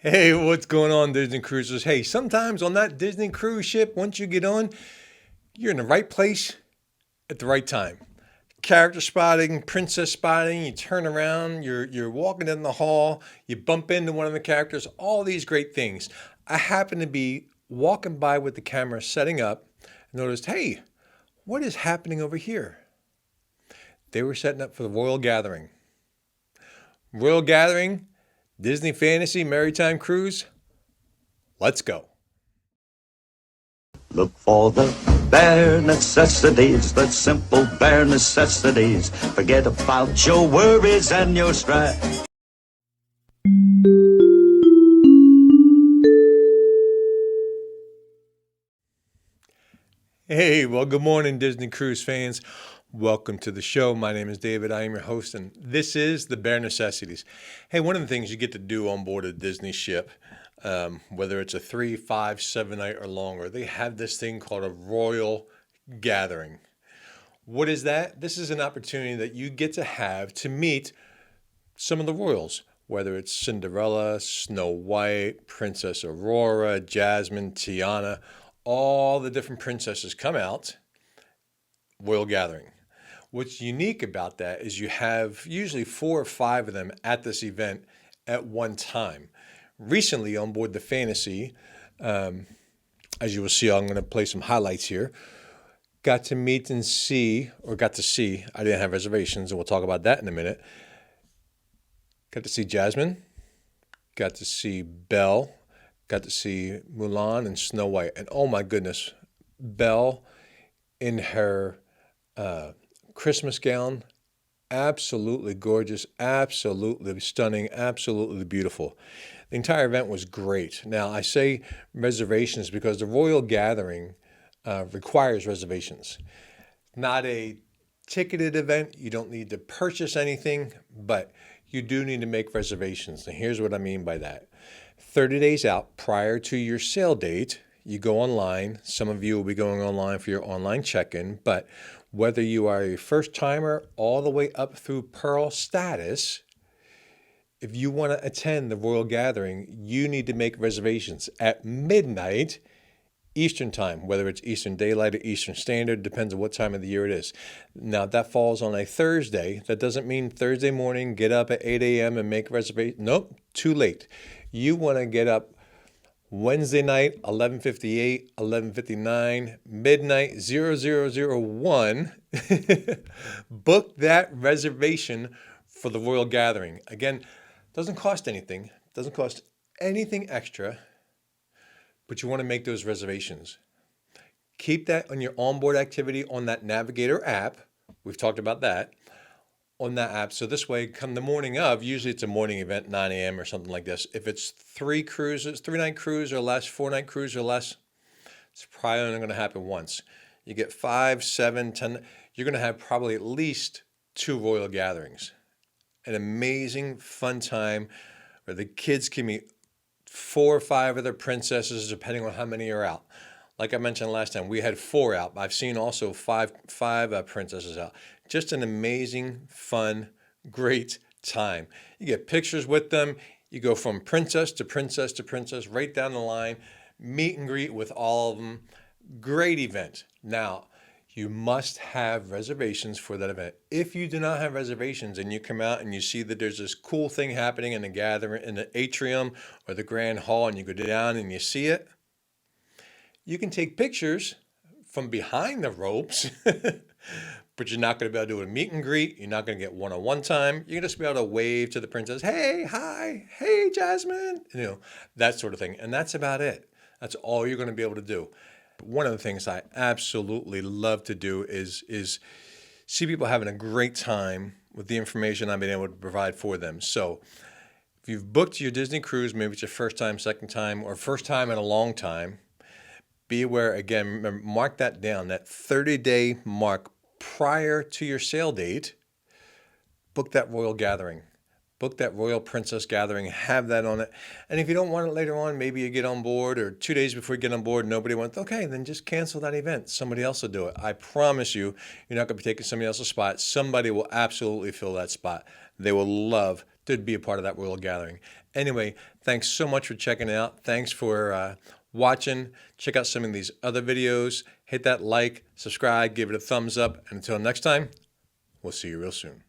Hey, what's going on, Disney Cruisers? Hey, sometimes on that Disney cruise ship, once you get on, you're in the right place at the right time. Character spotting, princess spotting, you turn around, you're walking in the hall, you bump into one of the characters, all these great things. I happened to be walking by with the camera setting up and noticed, hey, what is happening over here? They were setting up for the Royal Gathering. Royal Gathering, Disney Fantasy Maritime Cruise. Let's go. Look for the bare necessities, the simple bare necessities. Forget about your worries and your strife. Hey, well, good morning, Disney Cruise fans. Welcome to the show. My name is David. I am your host, and this is the Bare Necessities. Hey, one of the things you get to do on board a Disney ship, whether it's a 3, 5, 7 night or longer, they have this thing called a Royal Gathering. What is that? This is an opportunity that you get to have to meet some of the royals, whether it's Cinderella, Snow White, Princess Aurora, Jasmine, Tiana, all the different princesses come out, Royal Gathering. What's unique about that is you have usually 4 or 5 of them at this event at one time. Recently on board the Fantasy, as you will see, I'm going to play some highlights here. Got to meet and see, or got to see, I didn't have reservations, and we'll talk about that in a minute. Got to see Jasmine, got to see Belle, got to see Mulan and Snow White. And oh my goodness, Belle in her Christmas gown, absolutely gorgeous, absolutely stunning, absolutely beautiful. The entire event was great. Now, I say reservations because the Royal Gathering requires reservations. Not a ticketed event. You don't need to purchase anything, but you do need to make reservations. And here's what I mean by that. 30 days out prior to your sail date, you go online. Some of you will be going online for your online check-in, but whether you are a first timer all the way up through Pearl status, if you want to attend the Royal Gathering, you need to make reservations at midnight Eastern time, whether it's Eastern Daylight or Eastern Standard, depends on what time of the year it is. Now, if that falls on a Thursday, that doesn't mean Thursday morning, get up at 8 a.m. and make reservations. Nope, too late. You want to get up Wednesday night, 11:58, 11:59, midnight, 0001. Book that reservation for the Royal Gathering. Again, doesn't cost anything, doesn't cost anything extra, but you want to make those reservations. Keep that on your onboard activity on that Navigator app. We've talked about that on that app. So this way, come the morning of, usually it's a morning event, 9 a.m. or something like this. If it's 3-night cruise or less, 4-night cruise or less, it's probably only going to happen once. You get 5, 7, 10, you're going to have probably at least 2 Royal Gatherings. An amazing, fun time where the kids can meet 4 or 5 other princesses, depending on how many are out. Like I mentioned last time, we had 4 out. I've seen also five princesses out. Just an amazing, fun, great time. You get pictures with them. You go from princess to princess to princess, right down the line. Meet and greet with all of them. Great event. Now, you must have reservations for that event. If you do not have reservations and you come out and you see that there's this cool thing happening in the gathering, in the atrium or the grand hall, and you go down and you see it, you can take pictures from behind the ropes, but you're not going to be able to do a meet and greet. You're not going to get one-on-one time. You're going to just be able to wave to the princess, hey, hi, hey, Jasmine, that sort of thing. And that's about it. That's all you're going to be able to do. One of the things I absolutely love to do is see people having a great time with the information I've been able to provide for them. So if you've booked your Disney cruise, maybe it's your first time, second time, or first time in a long time, be aware, again, remember, mark that down, that 30-day mark prior to your sail date. Book that Royal Gathering. Book that Royal Princess Gathering, have that on it. And if you don't want it later on, maybe you get on board, or 2 days before you get on board, nobody wants, okay, then just cancel that event. Somebody else will do it. I promise you're not going to be taking somebody else's spot. Somebody will absolutely fill that spot. They will love to there'd be a part of that royal gathering. Anyway, thanks so much for checking it out. Thanks for watching. Check out some of these other videos. Hit that like, subscribe, give it a thumbs up. And until next time, we'll see you real soon.